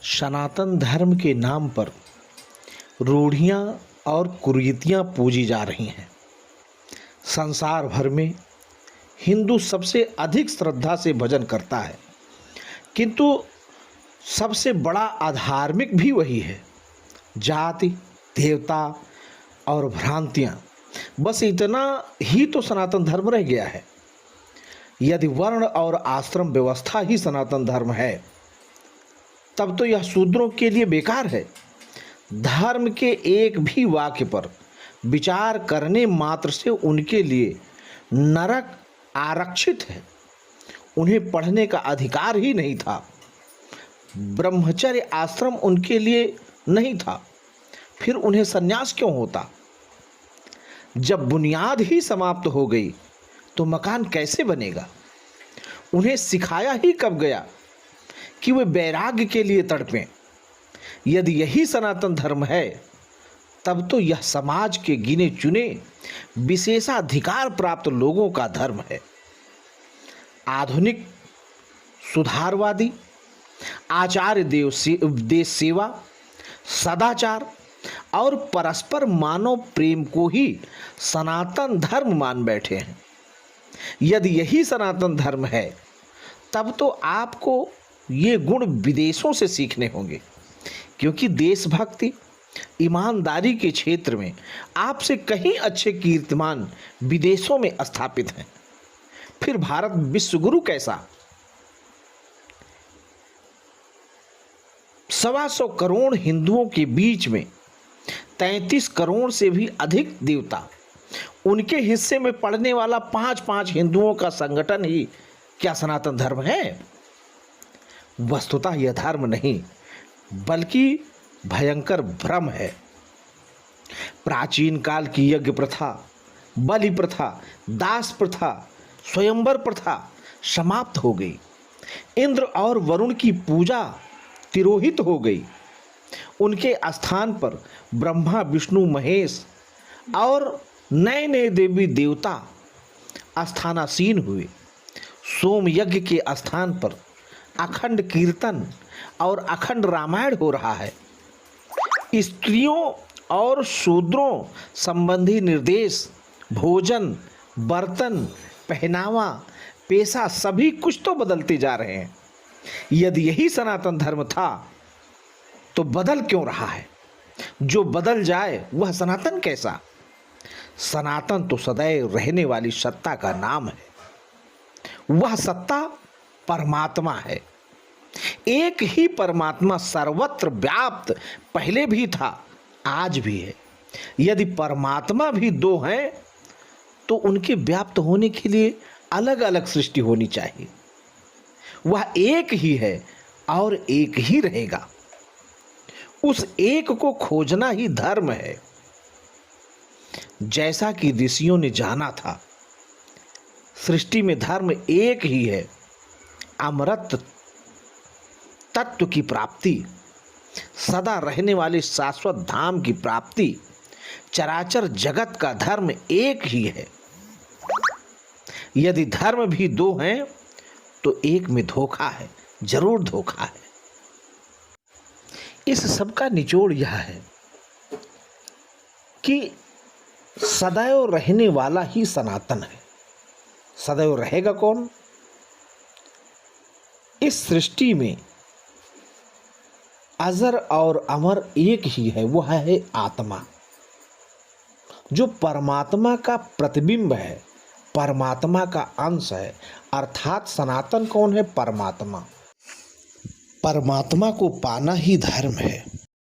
सनातन धर्म के नाम पर रूढ़ियाँ और कुरीतियाँ पूजी जा रही हैं। संसार भर में हिंदू सबसे अधिक श्रद्धा से भजन करता है, किंतु सबसे बड़ा अधार्मिक भी वही है। जाति, देवता और भ्रांतियाँ, बस इतना ही तो सनातन धर्म रह गया है। यदि वर्ण और आश्रम व्यवस्था ही सनातन धर्म है, तब तो यह शूद्रों के लिए बेकार है। धर्म के एक भी वाक्य पर विचार करने मात्र से उनके लिए नरक आरक्षित है। उन्हें पढ़ने का अधिकार ही नहीं था। ब्रह्मचर्य आश्रम उनके लिए नहीं था, फिर उन्हें संन्यास क्यों होता? जब बुनियाद ही समाप्त हो गई तो मकान कैसे बनेगा? उन्हें सिखाया ही कब गया कि वे वैराग्य के लिए तड़पें? यदि यही सनातन धर्म है, तब तो यह समाज के गिने चुने विशेषाधिकार प्राप्त लोगों का धर्म है। आधुनिक सुधारवादी आचार्य देश सेवा, सदाचार और परस्पर मानव प्रेम को ही सनातन धर्म मान बैठे हैं। यदि यही सनातन धर्म है, तब तो आपको ये गुण विदेशों से सीखने होंगे, क्योंकि देशभक्ति, ईमानदारी के क्षेत्र में आपसे कहीं अच्छे कीर्तिमान विदेशों में स्थापित हैं। फिर भारत विश्वगुरु कैसा? 125 करोड़ हिंदुओं के बीच में 33 करोड़ से भी अधिक देवता, उनके हिस्से में पड़ने वाला 5-5 हिंदुओं का संगठन ही क्या सनातन धर्म है? वस्तुतः यह धर्म नहीं, बल्कि भयंकर भ्रम है। प्राचीन काल की यज्ञ प्रथा, बलि प्रथा, दास प्रथा, स्वयंवर प्रथा समाप्त हो गई। इंद्र और वरुण की पूजा तिरोहित हो गई। उनके स्थान पर ब्रह्मा, विष्णु, महेश और नए नए देवी देवता स्थानासीन हुए। सोम यज्ञ के स्थान पर अखंड कीर्तन और अखंड रामायण हो रहा है। स्त्रियों और शूद्रों संबंधी निर्देश, भोजन, बर्तन, पहनावा, पेशा सभी कुछ तो बदलते जा रहे हैं। यदि यही सनातन धर्म था, तो बदल क्यों रहा है? जो बदल जाए वह सनातन कैसा? सनातन तो सदैव रहने वाली सत्ता का नाम है। वह सत्ता परमात्मा है। एक ही परमात्मा सर्वत्र व्याप्त पहले भी था, आज भी है। यदि परमात्मा भी दो हैं, तो उनके व्याप्त होने के लिए अलग अलग सृष्टि होनी चाहिए। वह एक ही है और एक ही रहेगा। उस एक को खोजना ही धर्म है। जैसा कि ऋषियों ने जाना था, सृष्टि में धर्म एक ही है। अमृत तत्व की प्राप्ति, सदा रहने वाले शाश्वत धाम की प्राप्ति, चराचर जगत का धर्म एक ही है। यदि धर्म भी दो हैं, तो एक में धोखा है, जरूर धोखा है। इस सब का निचोड़ यह है कि सदैव रहने वाला ही सनातन है। सदैव रहेगा कौन? इस सृष्टि में अजर और अमर एक ही है, वह है आत्मा, जो परमात्मा का प्रतिबिंब है, परमात्मा का अंश है। अर्थात सनातन कौन है? परमात्मा। परमात्मा को पाना ही धर्म है।